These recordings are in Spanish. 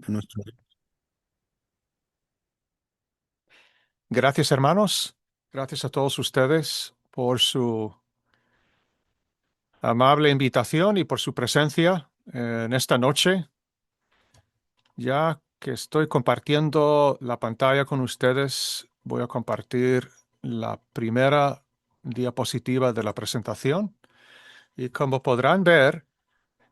en nuestro... Gracias, hermanos. Gracias a todos ustedes por su amable invitación y por su presencia en esta noche. Ya que estoy compartiendo la pantalla con ustedes, voy a compartir la primera diapositiva de la presentación. Y como podrán ver,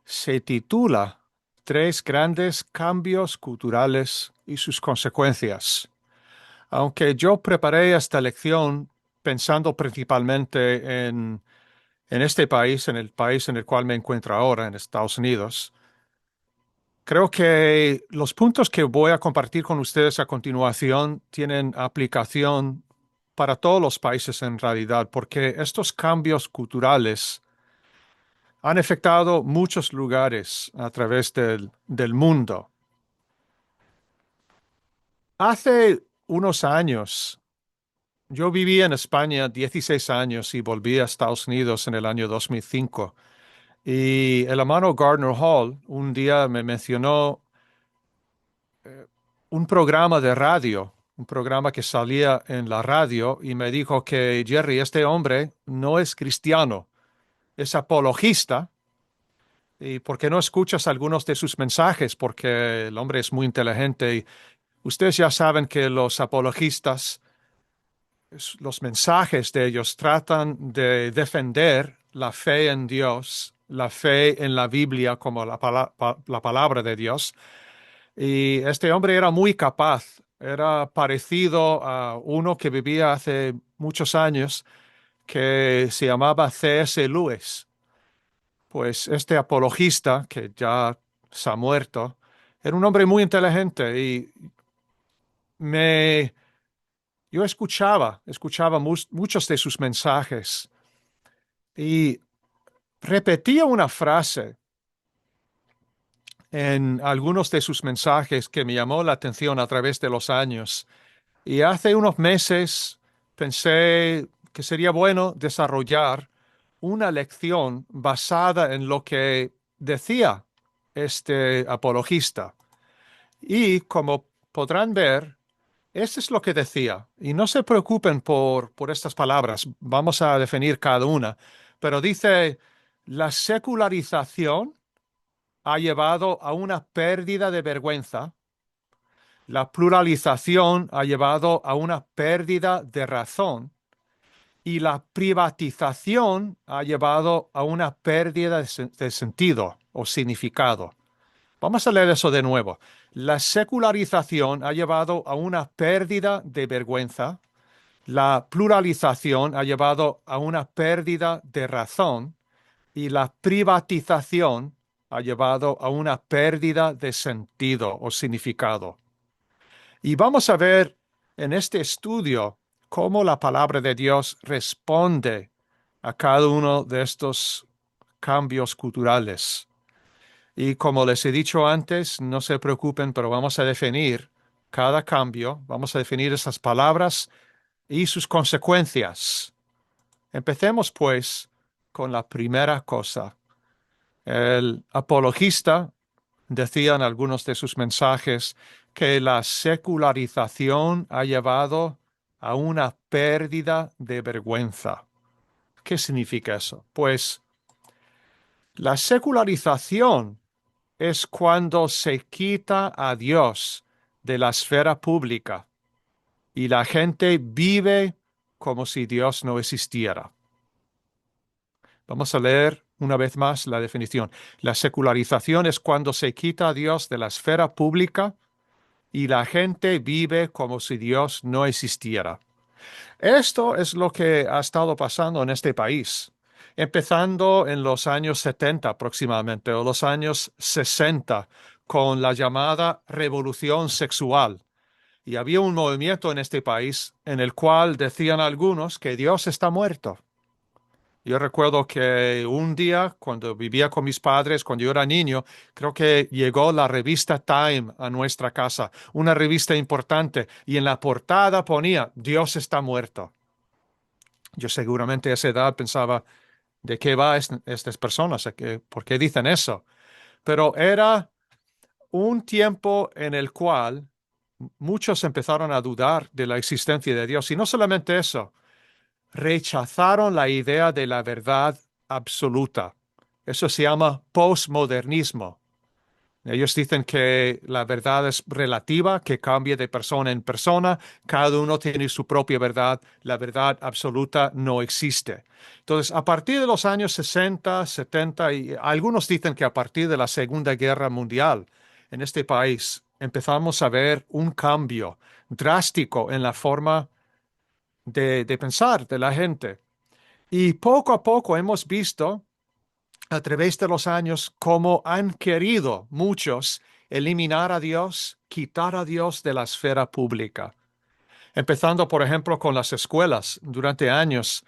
se titula Tres grandes cambios culturales y sus consecuencias. Aunque yo preparé esta lección pensando principalmente en este país, en el país en el cual me encuentro ahora, en Estados Unidos, creo que los puntos que voy a compartir con ustedes a continuación tienen aplicación para todos los países en realidad, porque estos cambios culturales han afectado muchos lugares a través del mundo. Hace unos años, yo viví en España 16 años y volví a Estados Unidos en el año 2005. Y el hermano Gardner Hall un día me mencionó un programa de radio, un programa que salía en la radio y me dijo que Jerry, este hombre no es cristiano, es apologista. ¿Y por qué no escuchas algunos de sus mensajes? Porque el hombre es muy inteligente y ustedes ya saben que los apologistas, los mensajes de ellos tratan de defender la fe en Dios, la fe en la Biblia como la palabra de Dios. Y este hombre era muy capaz, era parecido a uno que vivía hace muchos años que se llamaba C.S. Lewis. Pues este apologista, que ya se ha muerto, era un hombre muy inteligente y me yo escuchaba muchos de sus mensajes y repetía una frase en algunos de sus mensajes que me llamó la atención a través de los años. Y hace unos meses pensé que sería bueno desarrollar una lección basada en lo que decía este apologista. Y como podrán ver, eso es lo que decía. Y no se preocupen por estas palabras. Vamos a definir cada una. Pero dice, la secularización ha llevado a una pérdida de vergüenza. La pluralización ha llevado a una pérdida de razón. Y la privatización ha llevado a una pérdida de sentido o significado. Vamos a leer eso de nuevo. La secularización ha llevado a una pérdida de vergüenza. La pluralización ha llevado a una pérdida de razón y la privatización ha llevado a una pérdida de sentido o significado. Y vamos a ver en este estudio cómo la palabra de Dios responde a cada uno de estos cambios culturales. Y como les he dicho antes, no se preocupen, pero vamos a definir cada cambio, vamos a definir esas palabras y sus consecuencias. Empecemos pues con la primera cosa. El apologista decía en algunos de sus mensajes que la secularización ha llevado a una pérdida de vergüenza. ¿Qué significa eso? Pues la secularización es cuando se quita a Dios de la esfera pública y la gente vive como si Dios no existiera. Vamos a leer una vez más la definición. La secularización es cuando se quita a Dios de la esfera pública y la gente vive como si Dios no existiera. Esto es lo que ha estado pasando en este país, empezando en los años 70 aproximadamente, o los años 60, con la llamada revolución sexual. Y había un movimiento en este país en el cual decían algunos que Dios está muerto. Yo recuerdo que un día, cuando vivía con mis padres, cuando yo era niño, creo que llegó la revista Time a nuestra casa, una revista importante, y en la portada ponía, Dios está muerto. Yo seguramente a esa edad pensaba, ¿de qué va estas personas? ¿Por qué dicen eso? Pero era un tiempo en el cual muchos empezaron a dudar de la existencia de Dios. Y no solamente eso, rechazaron la idea de la verdad absoluta. Eso se llama postmodernismo. Ellos dicen que la verdad es relativa, que cambia de persona en persona, cada uno tiene su propia verdad, la verdad absoluta no existe. Entonces, a partir de los años 60, 70, y algunos dicen que a partir de la Segunda Guerra Mundial en este país, empezamos a ver un cambio drástico en la forma de pensar de la gente. Y poco a poco hemos visto a través de los años cómo han querido muchos eliminar a Dios, quitar a Dios de la esfera pública. Empezando, por ejemplo, con las escuelas. Durante años,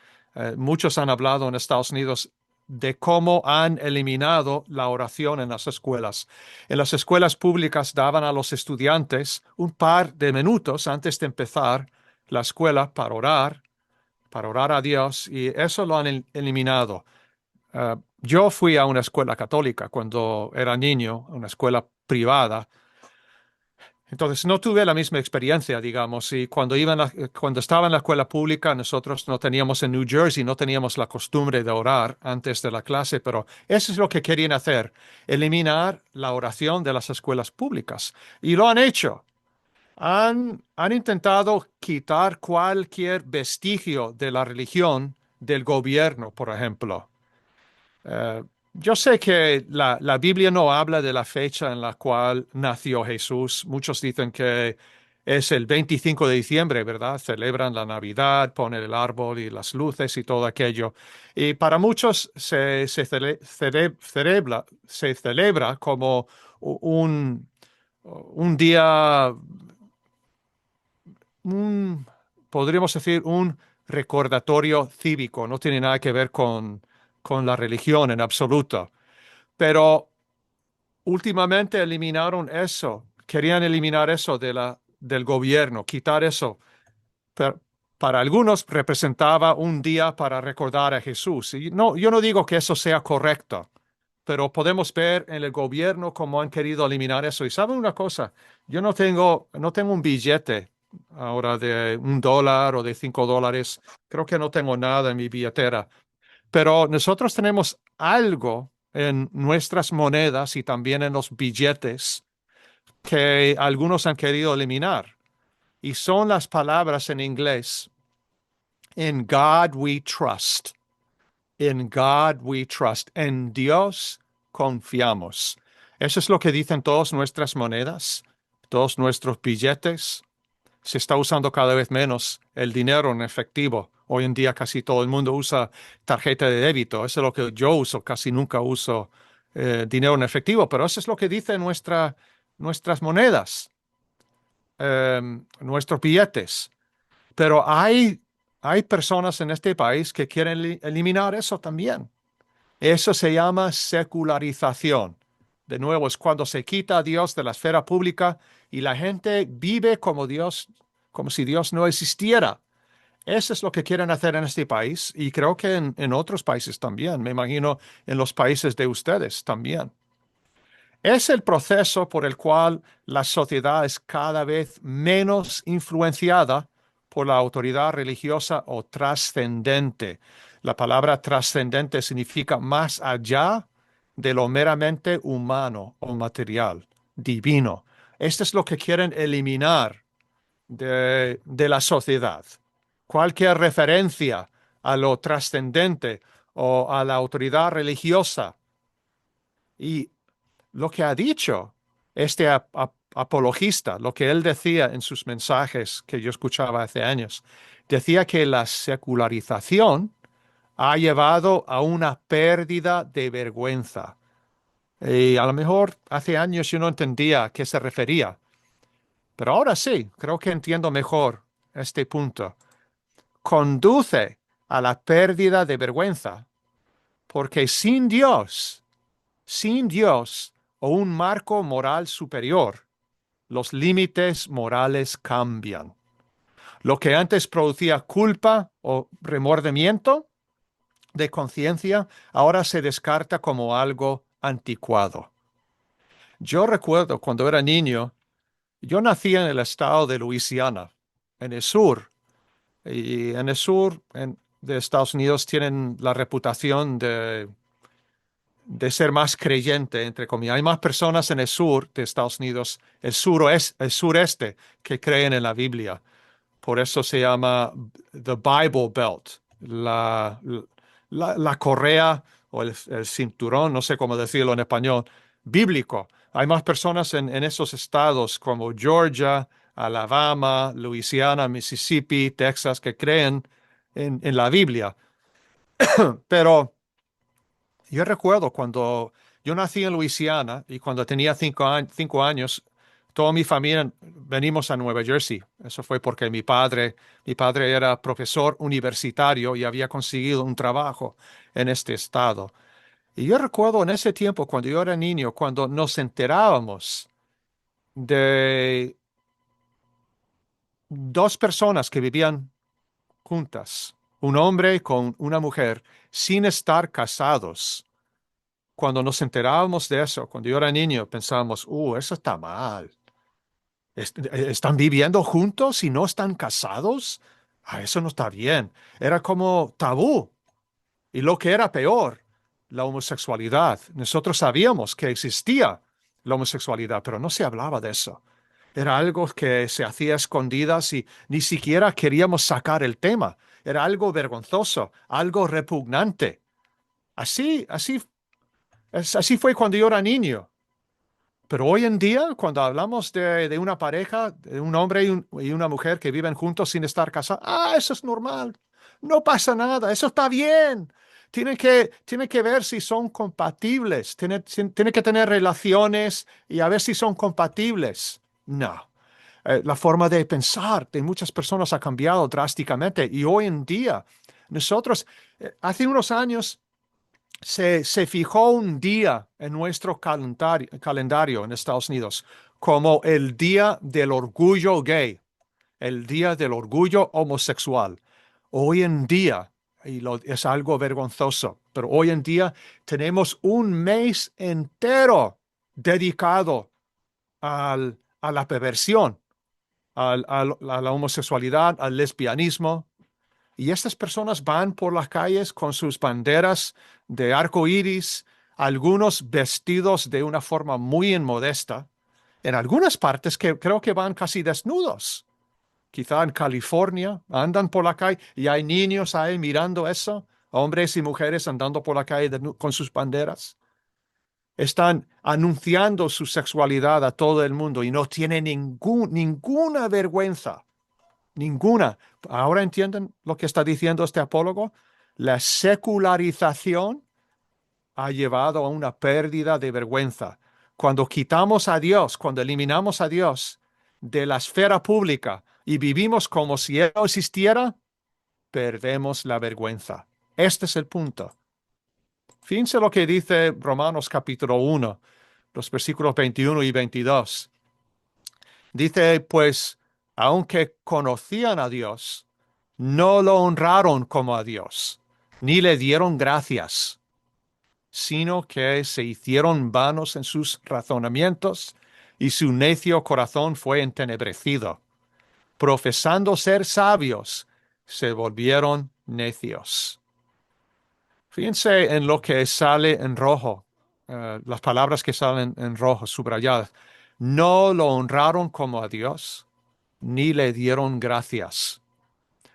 muchos han hablado en Estados Unidos de cómo han eliminado la oración en las escuelas. En las escuelas públicas daban a los estudiantes un par de minutos antes de empezar la escuela para orar a Dios, y eso lo han eliminado. Yo fui a una escuela católica cuando era niño, una escuela privada. Entonces no tuve la misma experiencia, digamos, y cuando estaba en la escuela pública, nosotros no teníamos en New Jersey, no teníamos la costumbre de orar antes de la clase, pero eso es lo que querían hacer, eliminar la oración de las escuelas públicas. Y lo han hecho. Han intentado quitar cualquier vestigio de la religión del gobierno, por ejemplo. Eh, yo sé que la Biblia no habla de la fecha en la cual nació Jesús. Muchos dicen que es el 25 de diciembre, ¿verdad? Celebran la Navidad, ponen el árbol y las luces y todo aquello. Y para muchos se celebra como un día, un, podríamos decir, un recordatorio cívico. No tiene nada que ver con la religión en absoluto. Pero últimamente eliminaron eso, querían eliminar eso del gobierno, quitar eso. Pero para algunos representaba un día para recordar a Jesús. Y no, yo no digo que eso sea correcto, pero podemos ver en el gobierno cómo han querido eliminar eso. Y saben una cosa, yo no tengo un billete ahora de $1 o de $5. Creo que no tengo nada en mi billetera. Pero nosotros tenemos algo en nuestras monedas y también en los billetes que algunos han querido eliminar. Y son las palabras en inglés: In God we trust. In God we trust. En Dios confiamos. Eso es lo que dicen todas nuestras monedas, todos nuestros billetes. Se está usando cada vez menos el dinero en efectivo. Hoy en día casi todo el mundo usa tarjeta de débito. Eso es lo que yo uso. Casi nunca uso dinero en efectivo, pero eso es lo que dicen nuestras monedas, nuestros billetes. Pero hay personas en este país que quieren eliminar eso también. Eso se llama secularización. De nuevo, es cuando se quita a Dios de la esfera pública y la gente vive como Dios, como si Dios no existiera. Eso es lo que quieren hacer en este país, y creo que en otros países también. Me imagino en los países de ustedes también. Es el proceso por el cual la sociedad es cada vez menos influenciada por la autoridad religiosa o trascendente. La palabra trascendente significa más allá de lo meramente humano o material, divino. Esto es lo que quieren eliminar de la sociedad. Cualquier referencia a lo trascendente o a la autoridad religiosa. Y lo que ha dicho este apologista, lo que él decía en sus mensajes que yo escuchaba hace años, decía que la secularización ha llevado a una pérdida de vergüenza. Y a lo mejor hace años yo no entendía a qué se refería, pero ahora sí, creo que entiendo mejor este punto. Conduce a la pérdida de vergüenza, porque sin Dios o un marco moral superior, los límites morales cambian. Lo que antes producía culpa o remordimiento de conciencia, ahora se descarta como algo anticuado. Yo recuerdo cuando era niño, yo nací en el estado de Luisiana, en el sur, y en el sur de Estados Unidos tienen la reputación de ser más creyente, entre comillas. Hay más personas en el sur de Estados Unidos, el sureste, que creen en la Biblia. Por eso se llama The Bible Belt, la, la correa o el cinturón, no sé cómo decirlo en español, bíblico. Hay más personas en esos estados como Georgia, Alabama, Louisiana, Mississippi, Texas, que creen en la Biblia. Pero yo recuerdo cuando yo nací en Luisiana y cuando tenía 5 años, toda mi familia venimos a Nueva Jersey. Eso fue porque mi padre era profesor universitario y había conseguido un trabajo en este estado. Y yo recuerdo en ese tiempo, cuando yo era niño, cuando nos enterábamos de dos personas que vivían juntas, un hombre con una mujer, sin estar casados. Cuando nos enterábamos de eso, cuando yo era niño, pensábamos, eso está mal. ¿Están viviendo juntos y no están casados? Eso no está bien. Era como tabú. Y lo que era peor, la homosexualidad. Nosotros sabíamos que existía la homosexualidad, pero no se hablaba de eso. Era algo que se hacía a escondidas y ni siquiera queríamos sacar el tema. Era algo vergonzoso, algo repugnante. Así fue cuando yo era niño. Pero hoy en día, cuando hablamos de una pareja, de un hombre y una mujer que viven juntos sin estar casados, eso es normal. No pasa nada, eso está bien. Tienen que ver si son compatibles, tienen que tener relaciones y a ver si son compatibles. No. La forma de pensar de muchas personas ha cambiado drásticamente y hoy en día, nosotros, hace unos años, se fijó un día en nuestro calendario en Estados Unidos como el Día del Orgullo Gay, el Día del Orgullo Homosexual. Hoy en día, es algo vergonzoso, pero hoy en día tenemos un mes entero dedicado a la perversión, a la homosexualidad, al lesbianismo, y estas personas van por las calles con sus banderas de arco iris, algunos vestidos de una forma muy inmodesta. En algunas partes que creo que van casi desnudos. Quizá en California andan por la calle y hay niños ahí mirando eso, hombres y mujeres andando por la calle con sus banderas. Están anunciando su sexualidad a todo el mundo y no tienen ninguna vergüenza. Ninguna. ¿Ahora entienden lo que está diciendo este apólogo? La secularización ha llevado a una pérdida de vergüenza. Cuando quitamos a Dios, cuando eliminamos a Dios de la esfera pública y vivimos como si Él no existiera, perdemos la vergüenza. Este es el punto. Fíjense lo que dice Romanos capítulo 1, los versículos 21 y 22. Dice, pues, aunque conocían a Dios, no lo honraron como a Dios, ni le dieron gracias, sino que se hicieron vanos en sus razonamientos y su necio corazón fue entenebrecido. Profesando ser sabios, se volvieron necios. Fíjense en lo que sale en rojo, las palabras que salen en rojo subrayadas. No lo honraron como a Dios, ni le dieron gracias.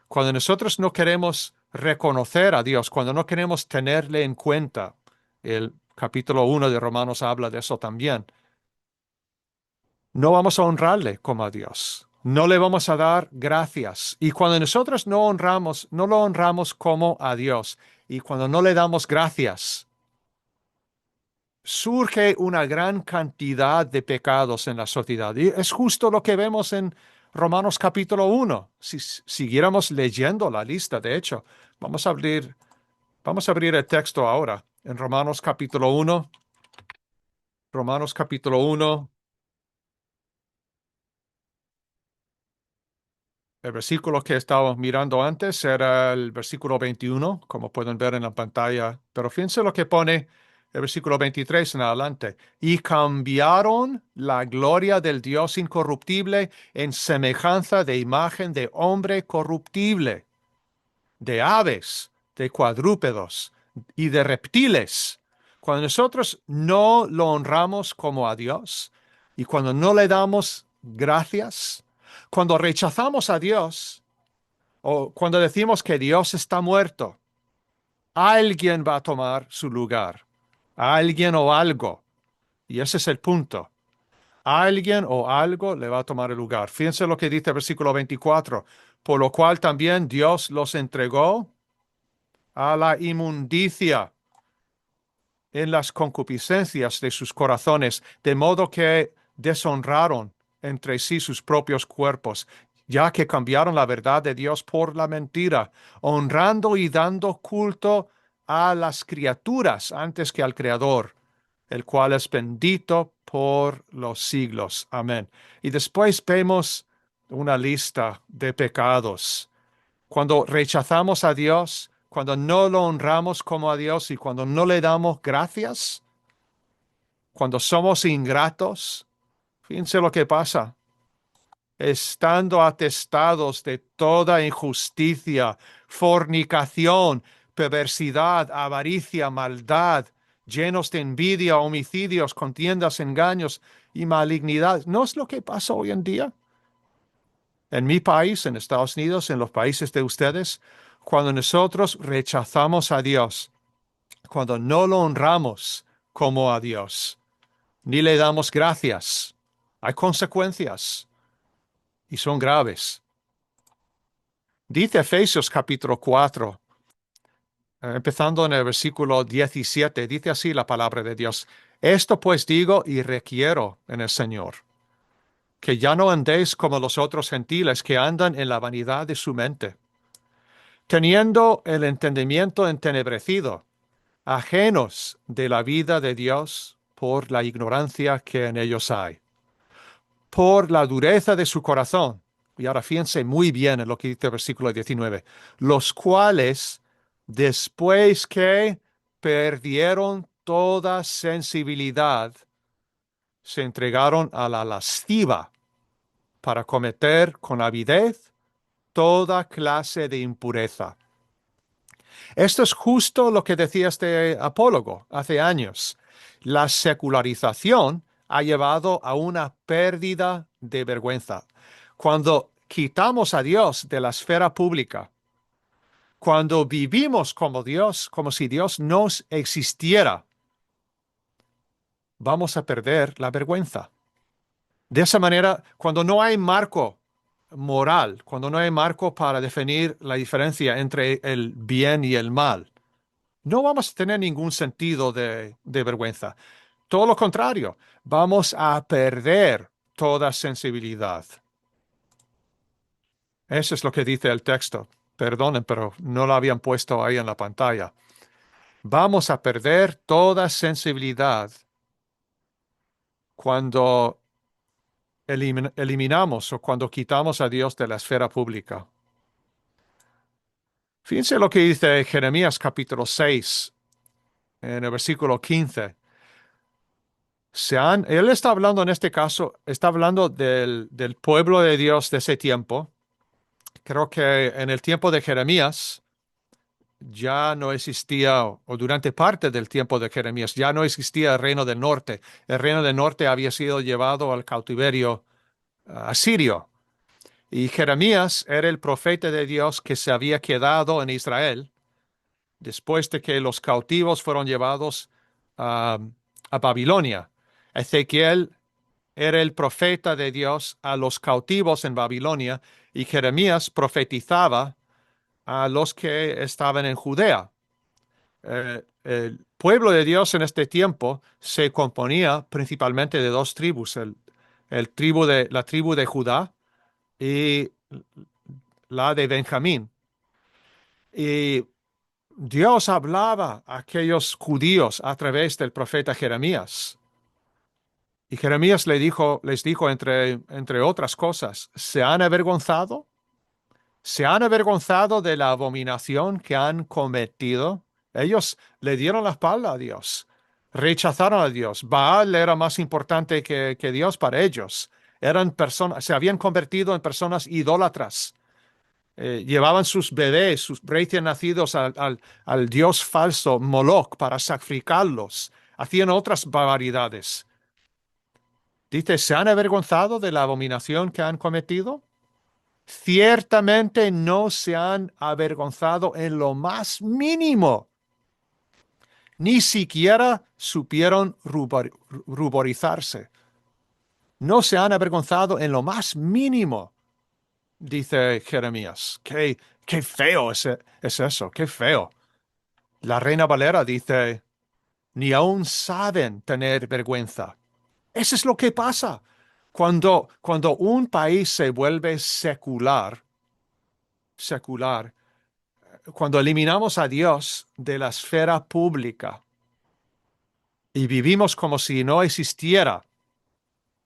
Cuando nosotros no queremos reconocer a Dios, cuando no queremos tenerle en cuenta, el capítulo 1 de Romanos habla de eso también, no vamos a honrarle como a Dios. No le vamos a dar gracias. Y cuando nosotros no lo honramos como a Dios, y cuando no le damos gracias, surge una gran cantidad de pecados en la sociedad. Y es justo lo que vemos en Romanos capítulo 1. Si siguiéramos leyendo la lista, de hecho, vamos a abrir el texto ahora en Romanos capítulo 1. Romanos capítulo 1, el versículo que estábamos mirando antes era el versículo 21, como pueden ver en la pantalla. Pero fíjense lo que pone el versículo 23 en adelante, y cambiaron la gloria del Dios incorruptible en semejanza de imagen de hombre corruptible, de aves, de cuadrúpedos y de reptiles. Cuando nosotros no lo honramos como a Dios y cuando no le damos gracias, cuando rechazamos a Dios o cuando decimos que Dios está muerto, alguien va a tomar su lugar, alguien o algo. Y ese es el punto. Alguien o algo le va a tomar el lugar. Fíjense lo que dice el versículo 24. Por lo cual también Dios los entregó a la inmundicia en las concupiscencias de sus corazones, de modo que deshonraron entre sí sus propios cuerpos, ya que cambiaron la verdad de Dios por la mentira, honrando y dando culto a las criaturas antes que al Creador, el cual es bendito por los siglos. Amén. Y después vemos una lista de pecados. Cuando rechazamos a Dios, cuando no lo honramos como a Dios y cuando no le damos gracias, cuando somos ingratos, fíjense lo que pasa. Estando atestados de toda injusticia, fornicación, perversidad, avaricia, maldad, llenos de envidia, homicidios, contiendas, engaños y malignidad. ¿No es lo que pasa hoy en día? En mi país, en Estados Unidos, en los países de ustedes, cuando nosotros rechazamos a Dios, cuando no lo honramos como a Dios, ni le damos gracias, hay consecuencias y son graves. Dice Efesios capítulo 4, empezando en el versículo 17, dice así la palabra de Dios. Esto pues digo y requiero en el Señor, que ya no andéis como los otros gentiles que andan en la vanidad de su mente, teniendo el entendimiento entenebrecido, ajenos de la vida de Dios por la ignorancia que en ellos hay, por la dureza de su corazón. Y ahora fíjense muy bien en lo que dice el versículo 19, los cuales, después que perdieron toda sensibilidad, se entregaron a la lasciva para cometer con avidez toda clase de impureza. Esto es justo lo que decía este apólogo hace años. La secularización ha llevado a una pérdida de vergüenza. Cuando quitamos a Dios de la esfera pública, cuando vivimos como Dios, como si Dios no existiera, vamos a perder la vergüenza. De esa manera, cuando no hay marco moral, cuando no hay marco para definir la diferencia entre el bien y el mal, no vamos a tener ningún sentido de vergüenza. Todo lo contrario, vamos a perder toda sensibilidad. Eso es lo que dice el texto. Perdonen, pero no lo habían puesto ahí en la pantalla. Vamos a perder toda sensibilidad cuando eliminamos o cuando quitamos a Dios de la esfera pública. Fíjense lo que dice Jeremías capítulo 6, en el versículo 15. Él está hablando en este caso, está hablando del pueblo de Dios de ese tiempo. Creo que en el tiempo de Jeremías ya no existía, o durante parte del tiempo de Jeremías, ya no existía el reino del norte. El reino del norte había sido llevado al cautiverio asirio. Y Jeremías era el profeta de Dios que se había quedado en Israel después de que los cautivos fueron llevados a Babilonia. Ezequiel era el profeta de Dios a los cautivos en Babilonia y Jeremías profetizaba a los que estaban en Judea. El pueblo de Dios en este tiempo se componía principalmente de dos tribus, la tribu de Judá y la de Benjamín. Y Dios hablaba a aquellos judíos a través del profeta Jeremías. Y Jeremías les dijo entre otras cosas, ¿se han avergonzado? ¿Se han avergonzado de la abominación que han cometido? Ellos le dieron la espalda a Dios. rechazaron a Dios. Baal era más importante que Dios para ellos. Eran personas, se habían convertido en personas idólatras. Llevaban sus bebés, sus recién nacidos al dios falso Moloch para sacrificarlos. Hacían otras barbaridades. Dice, ¿se han avergonzado de la abominación que han cometido? Ciertamente no se han avergonzado en lo más mínimo, ni siquiera supieron ruborizarse. No se han avergonzado en lo más mínimo, dice Jeremías. Qué feo es eso, qué feo. La Reina Valera dice, ni aún saben tener vergüenza. Eso es lo que pasa. Cuando un país se vuelve secular, cuando eliminamos a Dios de la esfera pública y vivimos como si no existiera,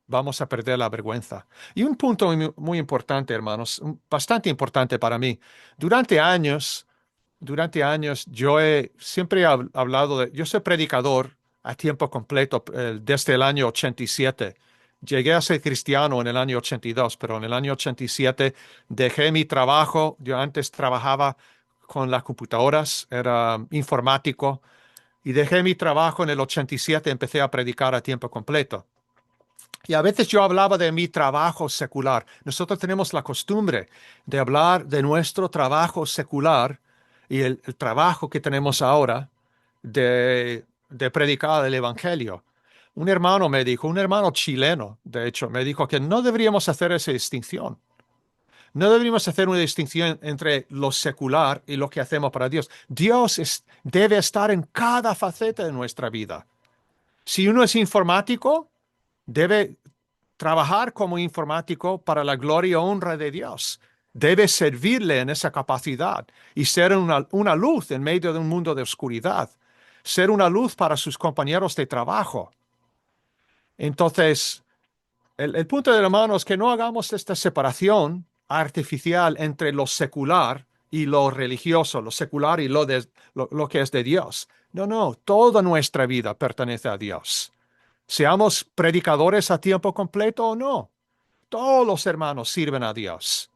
vamos a perder la vergüenza. Y un punto muy importante, hermanos, bastante importante para mí. Durante años, yo siempre he hablado yo soy predicador a tiempo completo desde el año 87. Llegué a ser cristiano en el año 82, pero en el año 87 dejé mi trabajo. Yo antes trabajaba con las computadoras, era informático, y dejé mi trabajo en el 87, empecé a predicar a tiempo completo. Y a veces yo hablaba de mi trabajo secular. Nosotros tenemos la costumbre de hablar de nuestro trabajo secular y el trabajo que tenemos ahora de predicar el Evangelio. Un hermano me dijo, un hermano chileno, de hecho, me dijo que no deberíamos hacer esa distinción. No deberíamos hacer una distinción entre lo secular y lo que hacemos para Dios. Debe estar en cada faceta de nuestra vida. Si uno es informático, debe trabajar como informático para la gloria y honra de Dios. Debe servirle en esa capacidad y ser una luz en medio de un mundo de oscuridad. Ser una luz para sus compañeros de trabajo. Entonces, el punto de la mano es que no hagamos esta separación artificial entre lo secular y lo religioso, lo secular y lo que es de Dios. No, no, toda nuestra vida pertenece a Dios. Seamos predicadores a tiempo completo o no. Todos los hermanos sirven a Dios.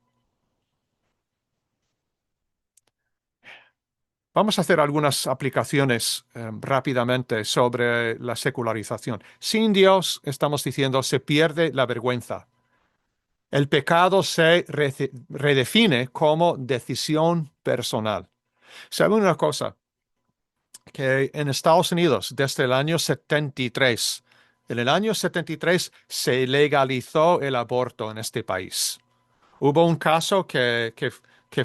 Vamos a hacer algunas aplicaciones rápidamente sobre la secularización. Sin Dios, estamos diciendo, se pierde la vergüenza. El pecado se redefine como decisión personal. ¿Saben una cosa? Que en Estados Unidos, desde el año 73, en el año 73 se legalizó el aborto en este país. Hubo un caso que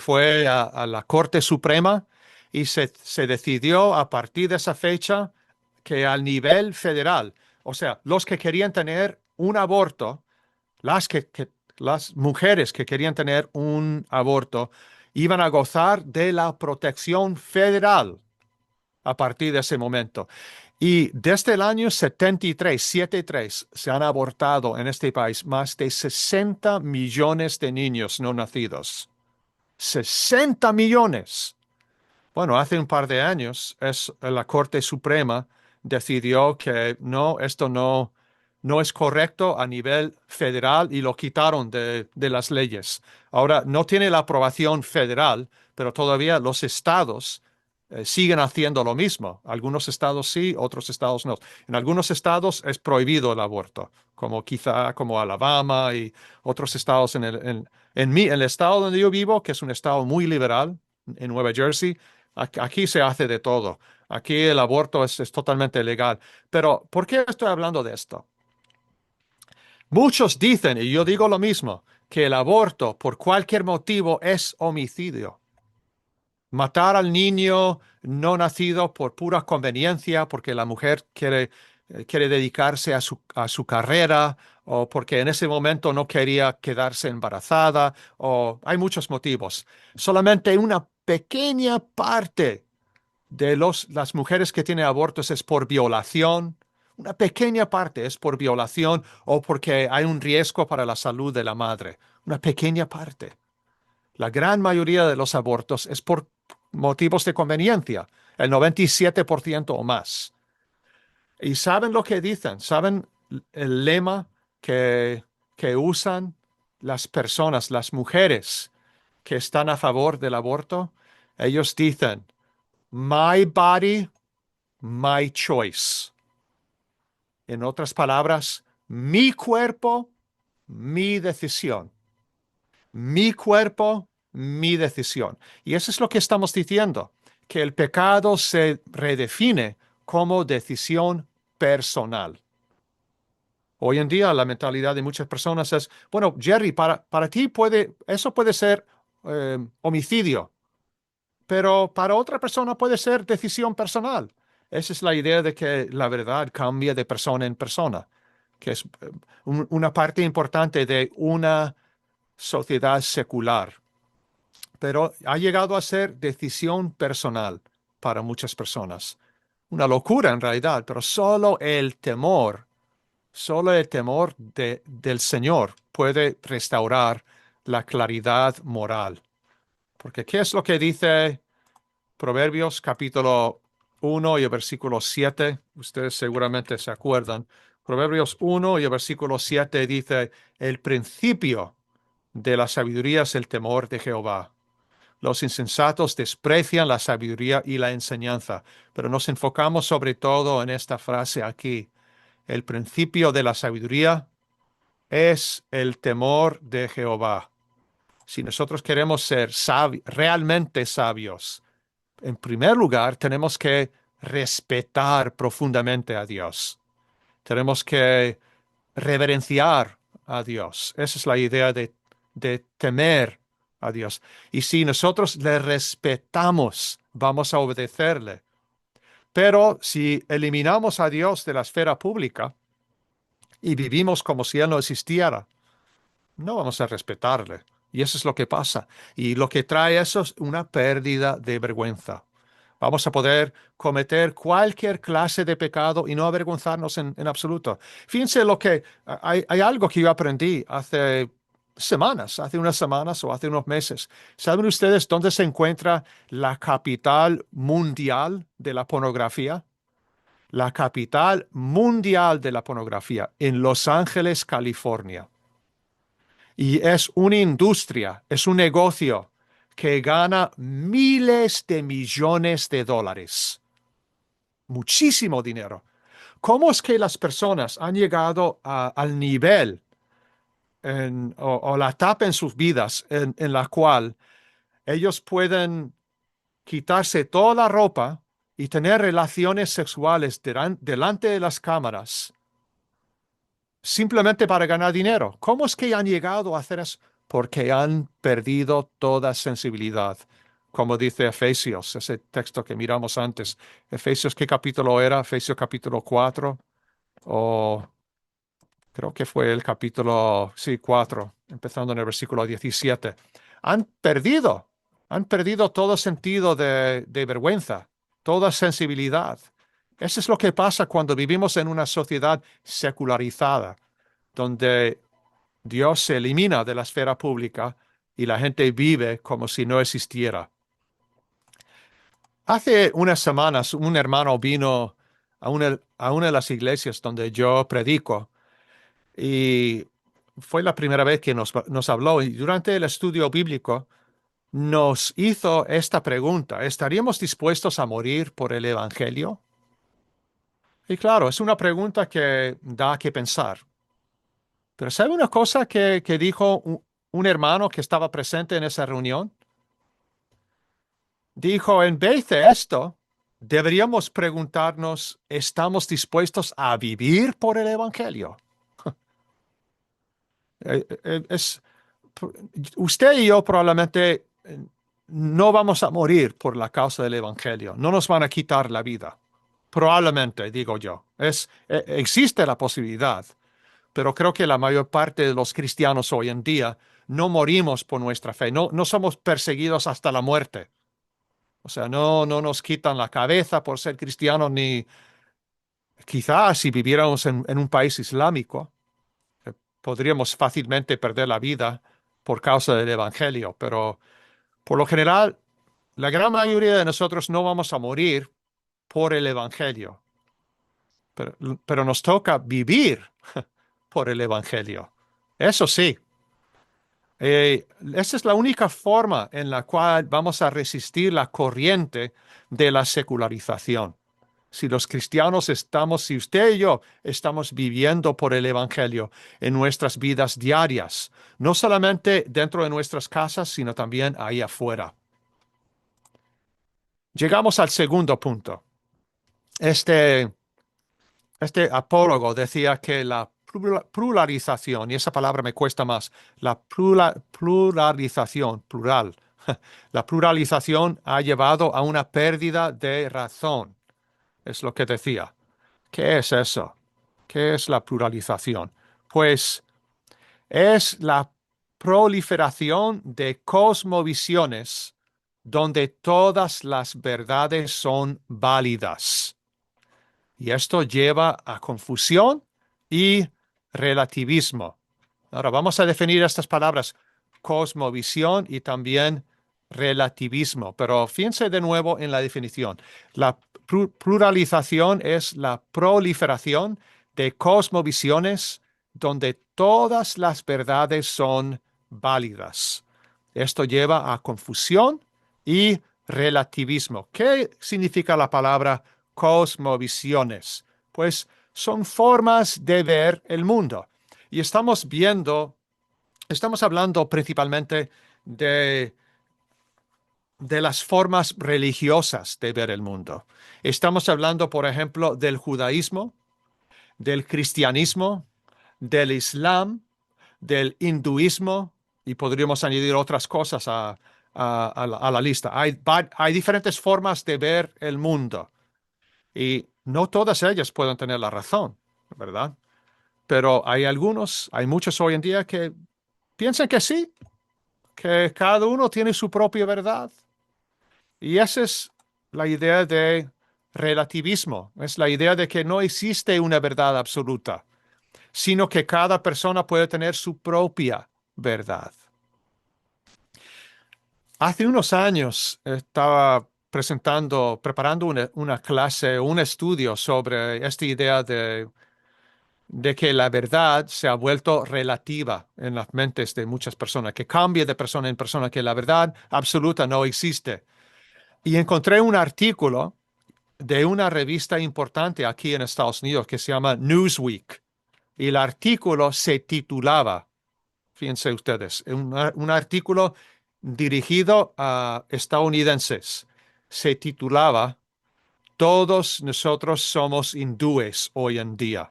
fue a la Corte Suprema y se decidió a partir de esa fecha que al nivel federal, o sea, los que querían tener un aborto, las mujeres que querían tener un aborto, iban a gozar de la protección federal a partir de ese momento. Y desde el año 73 se han abortado en este país más de 60 millones de niños no nacidos. 60 millones. Bueno, hace un par de años la Corte Suprema decidió que no, esto no es correcto a nivel federal y lo quitaron de las leyes. Ahora, no tiene la aprobación federal, pero todavía los estados siguen haciendo lo mismo. Algunos estados sí, otros estados no. En algunos estados es prohibido el aborto, como Alabama y otros estados en el estado donde yo vivo, que es un estado muy liberal, en Nueva Jersey. Aquí se hace de todo. Aquí el aborto es totalmente legal. Pero, ¿por qué estoy hablando de esto? Muchos dicen, y yo digo lo mismo, que el aborto por cualquier motivo es homicidio. Matar al niño no nacido por pura conveniencia, porque la mujer quiere dedicarse a su carrera, o porque en ese momento no quería quedarse embarazada, o hay muchos motivos. Solamente una pequeña parte de las mujeres que tienen abortos es por violación. Una pequeña parte es por violación o porque hay un riesgo para la salud de la madre. Una pequeña parte. La gran mayoría de los abortos es por motivos de conveniencia, el 97% o más. Y saben lo que dicen, saben el lema que, que usan las personas, las mujeres que están a favor del aborto. Ellos dicen, My body, my choice. En otras palabras, mi cuerpo, mi decisión. Mi cuerpo, mi decisión. Y eso es lo que estamos diciendo, que el pecado se redefine como decisión personal. Hoy en día la mentalidad de muchas personas es, bueno, Jerry, para ti eso puede ser homicidio, pero para otra persona puede ser decisión personal. Esa es la idea de que la verdad cambia de persona en persona, que es una parte importante de una sociedad secular, pero ha llegado a ser decisión personal para muchas personas. Una locura en realidad, pero solo el temor del Señor puede restaurar la claridad moral. Porque ¿qué es lo que dice Proverbios capítulo 1 y el versículo 7? Ustedes seguramente se acuerdan. Proverbios 1 y el versículo 7 dice, el principio de la sabiduría es el temor de Jehová. Los insensatos desprecian la sabiduría y la enseñanza, pero nos enfocamos sobre todo en esta frase aquí. El principio de la sabiduría es el temor de Jehová. Si nosotros queremos ser realmente sabios, en primer lugar tenemos que respetar profundamente a Dios. Tenemos que reverenciar a Dios. Esa es la idea de temer a Dios. Y si nosotros le respetamos, vamos a obedecerle. Pero si eliminamos a Dios de la esfera pública y vivimos como si Él no existiera, no vamos a respetarle. Y eso es lo que pasa. Y lo que trae eso es una pérdida de vergüenza. Vamos a poder cometer cualquier clase de pecado y no avergonzarnos en absoluto. Fíjense lo que hay algo que yo aprendí hace semanas, hace unas semanas o hace unos meses. ¿Saben ustedes dónde se encuentra la capital mundial de la pornografía? La capital mundial de la pornografía en Los Ángeles, California. Y es una industria, es un negocio que gana miles de millones de dólares. Muchísimo dinero. ¿Cómo es que las personas han llegado al nivel o la etapa en sus vidas en la cual ellos pueden quitarse toda la ropa y tener relaciones sexuales delante de las cámaras simplemente para ganar dinero? ¿Cómo es que han llegado a hacer eso? Porque han perdido toda sensibilidad. Como dice Efesios, ese texto que miramos antes. Efesios, ¿qué capítulo era? Efesios capítulo 4 o creo que fue el capítulo, sí, 4, empezando en el versículo 17. Han perdido todo sentido de vergüenza, toda sensibilidad. Eso es lo que pasa cuando vivimos en una sociedad secularizada, donde Dios se elimina de la esfera pública y la gente vive como si no existiera. Hace unas semanas un hermano vino a una de las iglesias donde yo predico y fue la primera vez que nos habló y durante el estudio bíblico nos hizo esta pregunta: ¿estaríamos dispuestos a morir por el Evangelio? Y claro, es una pregunta que da que pensar. Pero ¿sabe una cosa que dijo un hermano que estaba presente en esa reunión? Dijo, en vez de esto, deberíamos preguntarnos, ¿estamos dispuestos a vivir por el Evangelio? Es, usted y yo probablemente no vamos a morir por la causa del Evangelio. No nos van a quitar la vida. Probablemente, digo yo. Existe la posibilidad, pero creo que la mayor parte de los cristianos hoy en día no morimos por nuestra fe. No somos perseguidos hasta la muerte. O sea, no nos quitan la cabeza por ser cristianos, ni quizás si viviéramos en un país islámico, podríamos fácilmente perder la vida por causa del Evangelio, pero por lo general, la gran mayoría de nosotros no vamos a morir por el Evangelio. pero, pero nos toca vivir por el Evangelio. Eso sí, esa es la única forma en la cual vamos a resistir la corriente de la secularización. Si los cristianos estamos, si usted y yo estamos viviendo por el Evangelio en nuestras vidas diarias, no solamente dentro de nuestras casas, sino también ahí afuera. Llegamos al segundo punto. Este, este apólogo decía que la pluralización, y esa palabra me cuesta más, la pluralización, plural, la pluralización ha llevado a una pérdida de razón, es lo que decía. ¿Qué es eso? ¿Qué es la pluralización? Pues es la proliferación de cosmovisiones donde todas las verdades son válidas. Y esto lleva a confusión y relativismo. Ahora vamos a definir estas palabras, cosmovisión y también relativismo, pero fíjense de nuevo en la definición. La pluralización es la proliferación de cosmovisiones donde todas las verdades son válidas. Esto lleva a confusión y relativismo. ¿Qué significa la palabra cosmovisiones? Pues son formas de ver el mundo. Y estamos hablando principalmente de, de las formas religiosas de ver el mundo. Estamos hablando, por ejemplo, del judaísmo, del cristianismo, del islam, del hinduismo, y podríamos añadir otras cosas a la lista. Hay diferentes formas de ver el mundo y no todas ellas pueden tener la razón, ¿verdad? Pero hay muchos hoy en día que piensan que sí, que cada uno tiene su propia verdad. Y esa es la idea de relativismo, es la idea de que no existe una verdad absoluta, sino que cada persona puede tener su propia verdad. Hace unos años estaba preparando una clase, un estudio sobre esta idea de que la verdad se ha vuelto relativa en las mentes de muchas personas, que cambia de persona en persona, que la verdad absoluta no existe. Y encontré un artículo de una revista importante aquí en Estados Unidos que se llama Newsweek. Y el artículo se titulaba, fíjense ustedes, un artículo dirigido a estadounidenses. Se titulaba Todos nosotros somos hindúes hoy en día.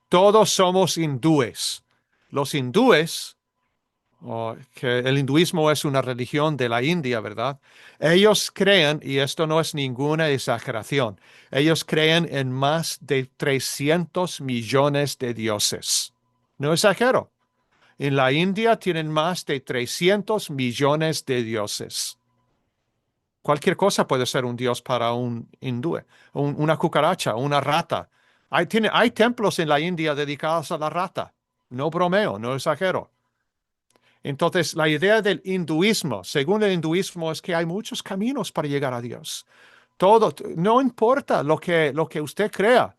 Todos somos hindúes. Los hindúes, que el hinduismo es una religión de la India, ¿verdad? Ellos creen, y esto no es ninguna exageración, ellos creen en más de 300 millones de dioses. No exagero. En la India tienen más de 300 millones de dioses. Cualquier cosa puede ser un dios para un hindú, una cucaracha, una rata. Hay templos en la India dedicados a la rata. No bromeo, no exagero. Entonces, la idea del hinduismo, según el hinduismo, es que hay muchos caminos para llegar a Dios. Todo, no importa lo que usted crea.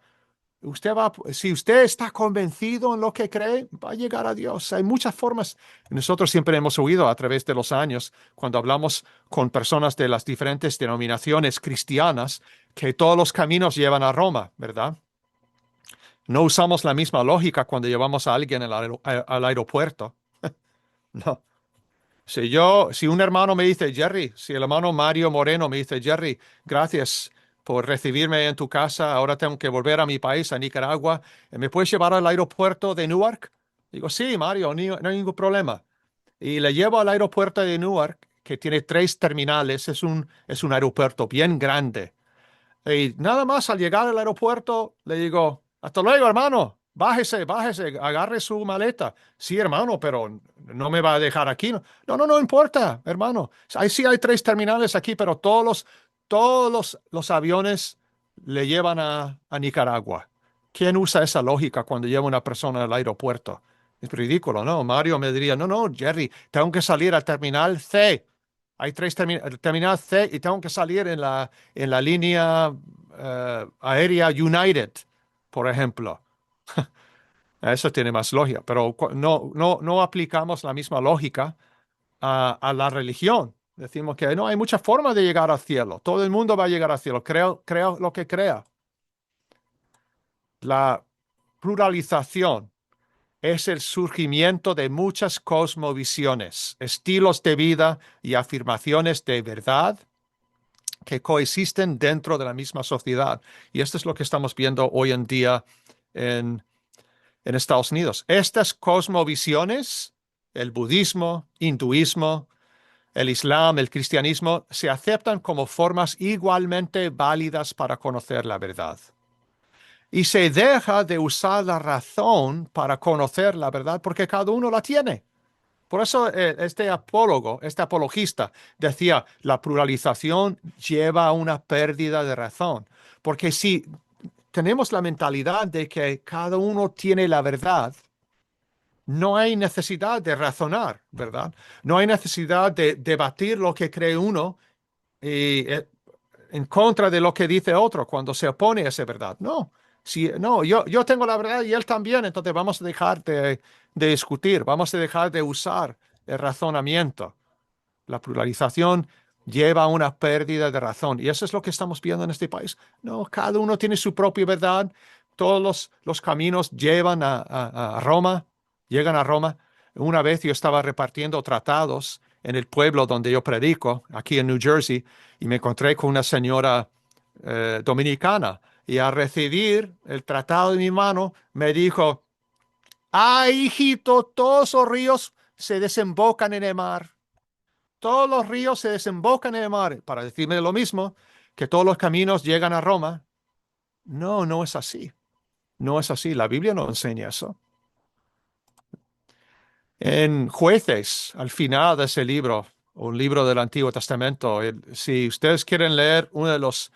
Si usted está convencido en lo que cree, va a llegar a Dios. Hay muchas formas. Nosotros siempre hemos oído a través de los años, cuando hablamos con personas de las diferentes denominaciones cristianas, que todos los caminos llevan a Roma, ¿verdad? No usamos la misma lógica cuando llevamos a alguien al aeropuerto. No. Si un hermano me dice, Jerry, si el hermano Mario Moreno me dice, Jerry, gracias por recibirme en tu casa, ahora tengo que volver a mi país, a Nicaragua, ¿me puedes llevar al aeropuerto de Newark? Digo, sí, Mario, no hay ningún problema. Y le llevo al aeropuerto de Newark, que tiene 3 terminales, es un aeropuerto bien grande. Y nada más al llegar al aeropuerto, le digo, hasta luego, hermano, bájese, agarre su maleta. Sí, hermano, pero no me va a dejar aquí. No importa, hermano. Ahí sí hay 3 terminales aquí, pero todos los aviones le llevan a Nicaragua. ¿Quién usa esa lógica cuando lleva una persona al aeropuerto? Es ridículo, ¿no? Mario me diría, no, Jerry, tengo que salir al terminal C. Hay 3 terminal C y tengo que salir en la línea aérea United. por ejemplo. Eso tiene más lógica, pero no aplicamos la misma lógica a la religión. Decimos que no hay muchas formas de llegar al cielo. Todo el mundo va a llegar al cielo. Creo lo que crea. La pluralización es el surgimiento de muchas cosmovisiones, estilos de vida y afirmaciones de verdad que coexisten dentro de la misma sociedad. Y esto es lo que estamos viendo hoy en día en, en Estados Unidos. Estas cosmovisiones, el budismo, hinduismo, el islam, el cristianismo, se aceptan como formas igualmente válidas para conocer la verdad. Y se deja de usar la razón para conocer la verdad porque cada uno la tiene. Por eso este apólogo, este apologista decía, la pluralización lleva a una pérdida de razón. Porque si tenemos la mentalidad de que cada uno tiene la verdad, no hay necesidad de razonar, ¿verdad? No hay necesidad de debatir lo que cree uno y, en contra de lo que dice otro cuando se opone a esa verdad. No, si, no, yo tengo la verdad y él también, entonces vamos a dejar de discutir, vamos a dejar de usar el razonamiento. La pluralización lleva a una pérdida de razón y eso es lo que estamos viendo en este país. No, cada uno tiene su propia verdad, todos los caminos llevan a Roma, llegan a Roma. Una vez yo estaba repartiendo tratados en el pueblo donde yo predico, aquí en New Jersey, y me encontré con una señora dominicana. Y al recibir el tratado de mi mano, me dijo, ay, hijito, todos los ríos se desembocan en el mar. Todos los ríos se desembocan en el mar. Para decirme lo mismo, que todos los caminos llegan a Roma. No, no es así. No es así. La Biblia no enseña eso. En Jueces, al final de ese libro, un libro del Antiguo Testamento, si ustedes quieren leer uno de los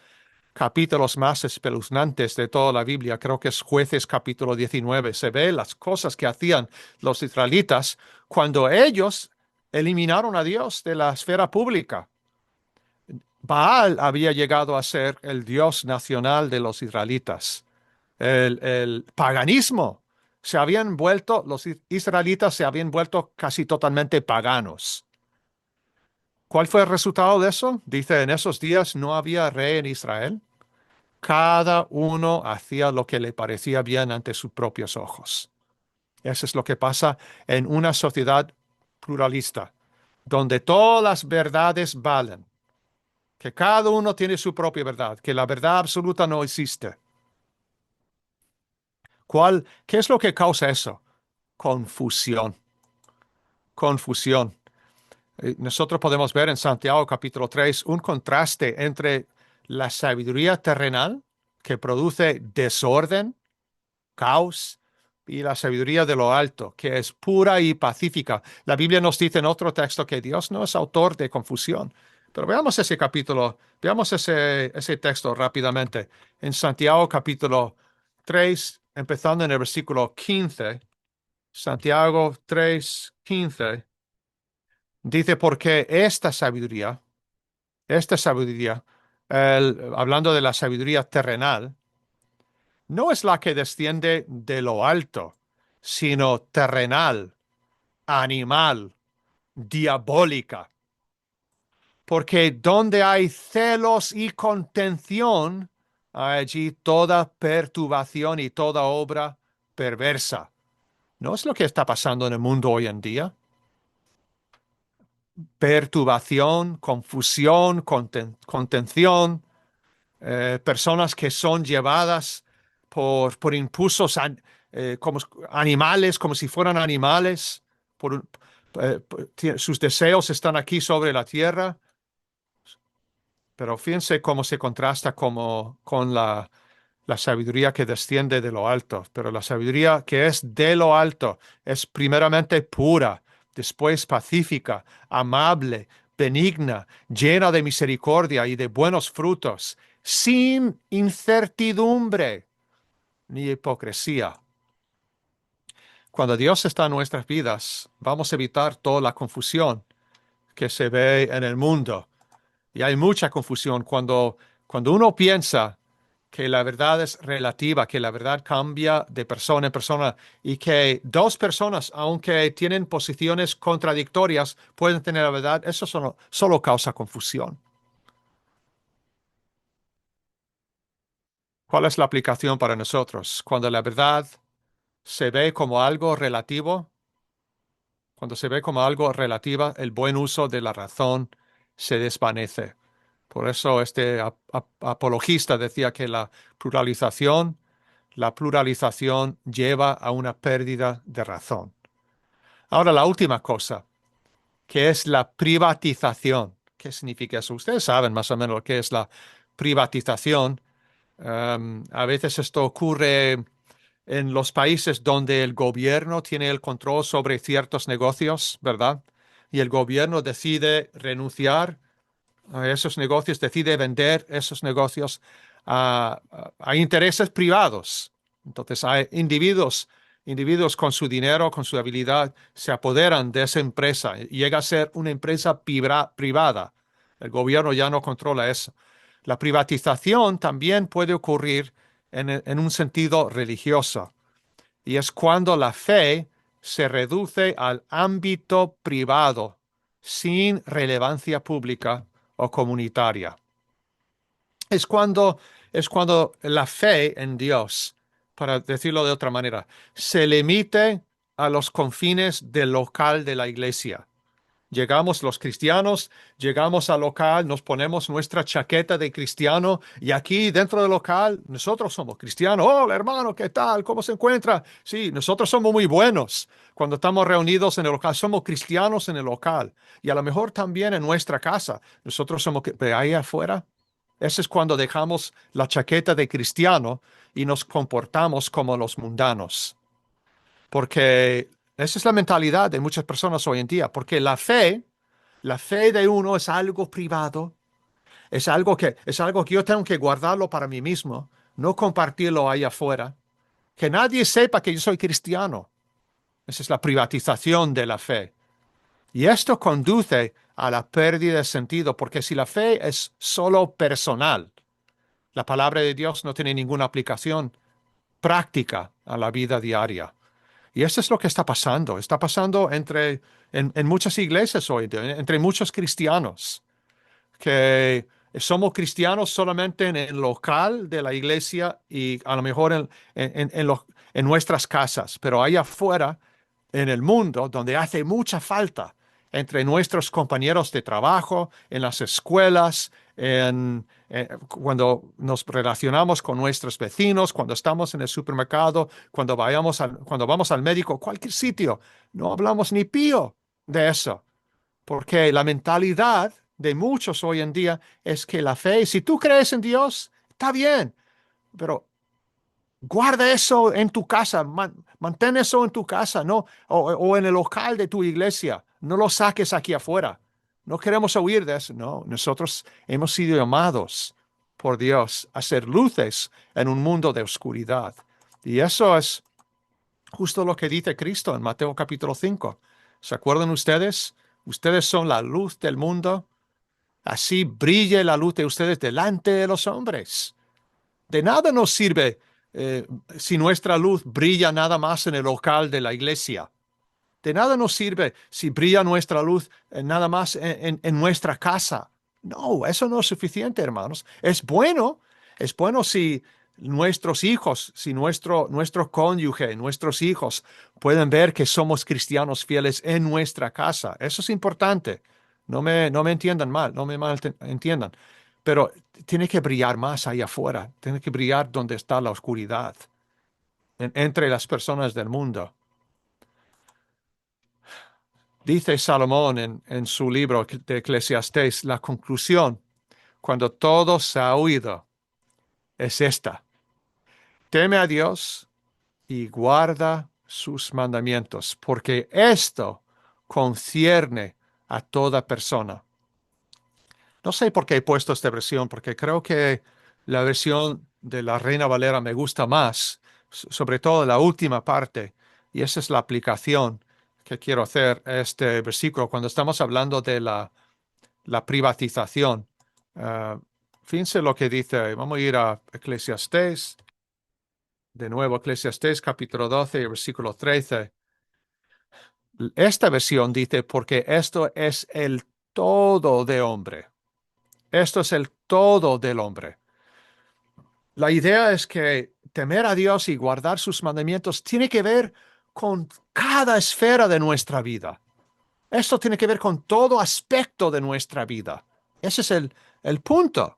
capítulos más espeluznantes de toda la Biblia, creo que es Jueces capítulo 19, se ve las cosas que hacían los israelitas cuando ellos eliminaron a Dios de la esfera pública. Baal había llegado a ser el dios nacional de los israelitas. El paganismo se habían vuelto, los israelitas se habían vuelto casi totalmente paganos. ¿Cuál fue el resultado de eso? Dice, en esos días no había rey en Israel. Cada uno hacía lo que le parecía bien ante sus propios ojos. Eso es lo que pasa en una sociedad pluralista, donde todas las verdades valen, que cada uno tiene su propia verdad, que la verdad absoluta no existe. ¿Qué es lo que causa eso? Confusión. Confusión. Nosotros podemos ver en Santiago capítulo 3 un contraste entre la sabiduría terrenal que produce desorden, caos, y la sabiduría de lo alto, que es pura y pacífica. La Biblia nos dice en otro texto que Dios no es autor de confusión. Pero veamos ese capítulo, veamos ese texto rápidamente. En Santiago capítulo 3, empezando en el versículo 15, Santiago 3:15, dice, porque esta sabiduría, hablando de la sabiduría terrenal, no es la que desciende de lo alto, sino terrenal, animal, diabólica. Porque donde hay celos y contención, hay allí toda perturbación y toda obra perversa. ¿No es lo que está pasando en el mundo hoy en día? Perturbación, confusión, contención, personas que son llevadas por impulsos como animales, como si fueran animales, sus deseos están aquí sobre la tierra, pero fíjense cómo se contrasta con la sabiduría que desciende de lo alto, pero la sabiduría que es de lo alto es primeramente pura, después pacífica, amable, benigna, llena de misericordia y de buenos frutos, sin incertidumbre ni hipocresía. Cuando Dios está en nuestras vidas, vamos a evitar toda la confusión que se ve en el mundo. Y hay mucha confusión cuando uno piensa que la verdad es relativa, que la verdad cambia de persona en persona y que dos personas, aunque tienen posiciones contradictorias, pueden tener la verdad. Eso solo causa confusión. ¿Cuál es la aplicación para nosotros? Cuando la verdad se ve como algo relativo, cuando se ve como algo relativa, el buen uso de la razón se desvanece. Por eso este apologista decía que la pluralización lleva a una pérdida de razón. Ahora, la última cosa, que es la privatización. ¿Qué significa eso? Ustedes saben más o menos lo que es la privatización. A veces esto ocurre en los países donde el gobierno tiene el control sobre ciertos negocios, ¿verdad? Y el gobierno decide renunciar a esos negocios, decide vender esos negocios a intereses privados. Entonces hay individuos con su dinero, con su habilidad, se apoderan de esa empresa y llega a ser una empresa privada. El gobierno ya no controla eso. La privatización también puede ocurrir en un sentido religioso y es cuando la fe se reduce al ámbito privado sin relevancia pública o comunitaria. Es cuando, es cuando la fe en Dios, para decirlo de otra manera, se limite a los confines del local de la iglesia. Llegamos los cristianos, llegamos al local, nos ponemos nuestra chaqueta de cristiano y aquí dentro del local nosotros somos cristianos. Hola hermano, ¿qué tal? ¿Cómo se encuentra? Sí, nosotros somos muy buenos. Cuando estamos reunidos en el local, somos cristianos en el local y a lo mejor también en nuestra casa. Nosotros somos de ahí afuera. Ese es cuando dejamos la chaqueta de cristiano y nos comportamos como los mundanos. Porque esa es la mentalidad de muchas personas hoy en día, porque la fe de uno es algo privado, es algo que yo tengo que guardarlo para mí mismo, no compartirlo ahí afuera, que nadie sepa que yo soy cristiano. Esa es la privatización de la fe. Y esto conduce a la pérdida de sentido, porque si la fe es solo personal, la palabra de Dios no tiene ninguna aplicación práctica a la vida diaria. Y esto es lo que está pasando. Está pasando en muchas iglesias hoy, entre muchos cristianos, que somos cristianos solamente en el local de la iglesia y a lo mejor en nuestras casas, pero allá afuera, en el mundo, donde hace mucha falta, entre nuestros compañeros de trabajo, en las escuelas, cuando nos relacionamos con nuestros vecinos, cuando estamos en el supermercado, cuando vamos al médico, cualquier sitio, no hablamos ni pío de eso, porque la mentalidad de muchos hoy en día es que la fe, si tú crees en Dios, está bien, pero guarda eso en tu casa, mantén eso en tu casa, ¿no? O en el local de tu iglesia, no lo saques aquí afuera. No queremos oír de eso, no. Nosotros hemos sido llamados por Dios a ser luces en un mundo de oscuridad. Y eso es justo lo que dice Cristo en Mateo capítulo 5. ¿Se acuerdan ustedes? Ustedes son la luz del mundo. Así brille la luz de ustedes delante de los hombres. De nada nos sirve si nuestra luz brilla nada más en el local de la iglesia. De nada nos sirve si brilla nuestra luz nada más en nuestra casa. No, eso no es suficiente, hermanos. Es bueno si nuestros hijos, si nuestro cónyuge, nuestros hijos pueden ver que somos cristianos fieles en nuestra casa. Eso es importante. No me entiendan mal, no me malentiendan. Pero tiene que brillar más ahí afuera. Tiene que brillar donde está la oscuridad, entre las personas del mundo. Dice Salomón en su libro de Eclesiastés, la conclusión, cuando todo se ha oído, es esta. Teme a Dios y guarda sus mandamientos, porque esto concierne a toda persona. No sé por qué he puesto esta versión, porque creo que la versión de la Reina Valera me gusta más, sobre todo la última parte, y esa es la aplicación que quiero hacer a este versículo cuando estamos hablando de la privatización. Ah, Fíjense lo que dice. Vamos a ir a Eclesiastés. De nuevo, Eclesiastés capítulo 12, versículo 13. Esta versión dice, porque esto es el todo de hombre. Esto es el todo del hombre. La idea es que temer a Dios y guardar sus mandamientos tiene que ver con cada esfera de nuestra vida. Esto tiene que ver con todo aspecto de nuestra vida. Ese es el punto.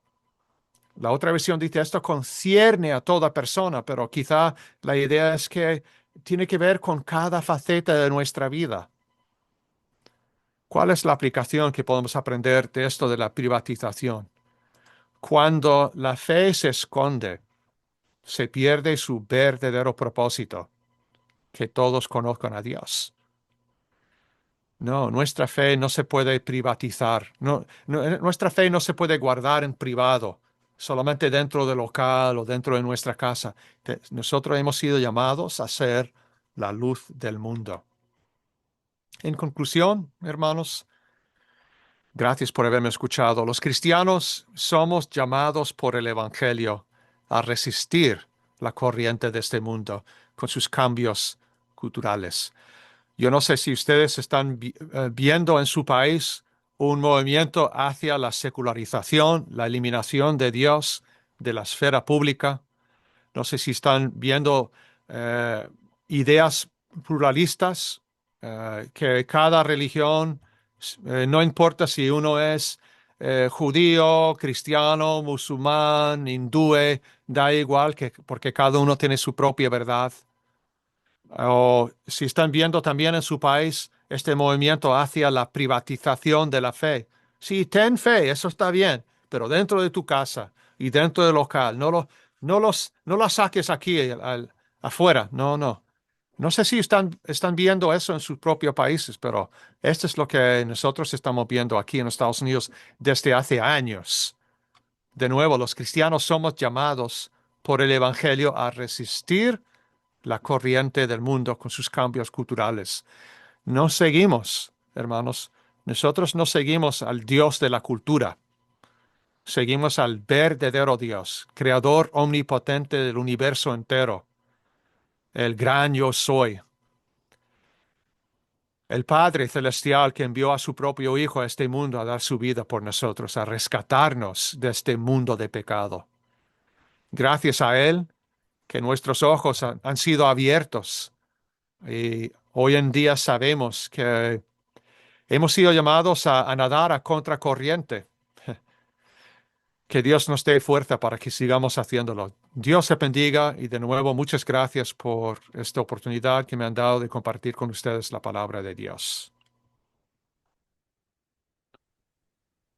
La otra versión dice esto concierne a toda persona, pero quizá la idea es que tiene que ver con cada faceta de nuestra vida. ¿Cuál es la aplicación que podemos aprender de esto de la privatización? Cuando la fe se esconde, se pierde su verdadero propósito, que todos conozcan a Dios. No, nuestra fe no se puede privatizar. Nuestra fe no se puede guardar en privado, solamente dentro del local o dentro de nuestra casa. Nosotros hemos sido llamados a ser la luz del mundo. En conclusión, hermanos, gracias por haberme escuchado. Los cristianos somos llamados por el Evangelio a resistir la corriente de este mundo con sus cambios culturales. Yo no sé si ustedes están viendo en su país un movimiento hacia la secularización, la eliminación de Dios de la esfera pública. No sé si están viendo eh, ideas pluralistas, que cada religión, no importa si uno es judío, cristiano, musulmán, hindú, da igual porque cada uno tiene su propia verdad. O si están viendo también en su país este movimiento hacia la privatización de la fe. Sí, ten fe, eso está bien, pero dentro de tu casa y dentro del local, no lo saques aquí afuera, no, no. No sé si están viendo eso en sus propios países, pero esto es lo que nosotros estamos viendo aquí en Estados Unidos desde hace años. De nuevo, los cristianos somos llamados por el Evangelio a resistir la corriente del mundo con sus cambios culturales. No seguimos, hermanos, nosotros no seguimos al Dios de la cultura, seguimos al verdadero Dios, creador omnipotente del universo entero, el gran yo soy, el Padre celestial que envió a su propio Hijo a este mundo a dar su vida por nosotros, a rescatarnos de este mundo de pecado. Gracias a Él, que nuestros ojos han sido abiertos y hoy en día sabemos que hemos sido llamados a nadar a contracorriente. Que Dios nos dé fuerza para que sigamos haciéndolo. Dios se bendiga y de nuevo muchas gracias por esta oportunidad que me han dado de compartir con ustedes la palabra de Dios.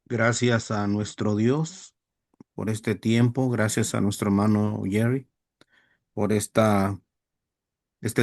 Gracias a nuestro Dios por este tiempo. Gracias a nuestro hermano Jerry por esta